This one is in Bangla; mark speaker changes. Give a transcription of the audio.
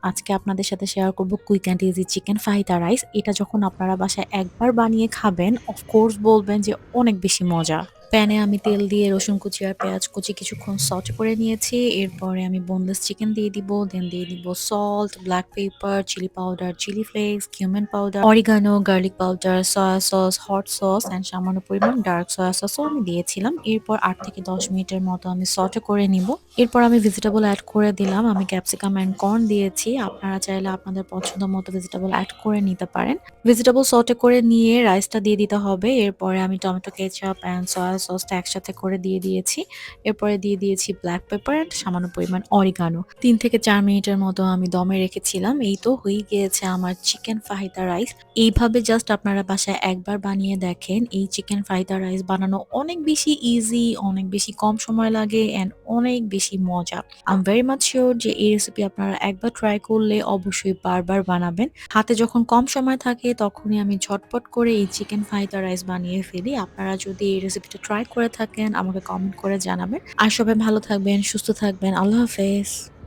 Speaker 1: আজকে আপনাদের সাথে শেয়ার করব quick and easy chicken fajita rice. এটা যখন আপনারা বাসায় একবার বানিয়ে খাবেন, অফ কোর্স বলবেন যে অনেক বেশি মজা। প্যানে আমি তেল দিয়ে রসুন কুচি আর পেঁয়াজ কুচি কিছুক্ষণ সটে করে নিয়েছি। এরপরে আমি বোনলেস চিকেন দিয়ে দিব, দেন দিয়ে দিব salt, black pepper, chilli powder, chilli flakes, cumin powder, oregano, garlic powder, soya sauce, hot sauce and সামান্য পরিমাণ ডার্ক সয়া সসও আমি দিয়েছিলাম। এরপর ৮ থেকে ১০ মিনিটের মতো আমি সটে করে নিব। এরপর আমি ভেজিটেবল অ্যাড করে দিলাম। আমি ক্যাপসিকাম অ্যান্ড কর্ন দিয়েছি। আপনারা চাইলে আপনাদের পছন্দ মতো ভেজিটেবল অ্যাড করে নিতে পারেন। ভেজিটেবল সটে করে নিয়ে রাইসটা দিয়ে দিতে হবে। এরপরে আমি টমেটো কেচাপ অ্যান্ড সয়া সসটা একসাথে করে দিয়ে দিয়েছি। এরপরে দিয়ে দিয়েছি ব্ল্যাক পেপার অ্যান্ড সামান্য পরিমাণ অরিগানো। ৩ থেকে ৪ মিনিটের মতো আমি দমে রেখেছিলাম। এই তো হয়ে গিয়েছে আমার চিকেন ফাহিতা রাইস। এইভাবে জাস্ট আপনারা বাসায় একবার বানিয়ে দেখেন। এই চিকেন ফাহিতা রাইস বানানো অনেক বেশি ইজি, অনেক বেশি কম সময় লাগে অ্যান্ড অনেক বেশি মজা। I am very much sure যে এই রেসিপি আপনারা একবার ট্রাই করলে অবশ্যই বারবার বানাবেন। হাতে যখন কম সময় থাকে তখনই আমি ঝটপট করে এই চিকেন ফাহিতা রাইস বানিয়ে ফেলি। আপনারা যদি এই রেসিপিটা ট্রাই করে থাকেন আমাকে কমেন্ট করে জানাবেন। আর সবাই ভালো থাকবেন, সুস্থ থাকবেন। আল্লাহ হাফেজ।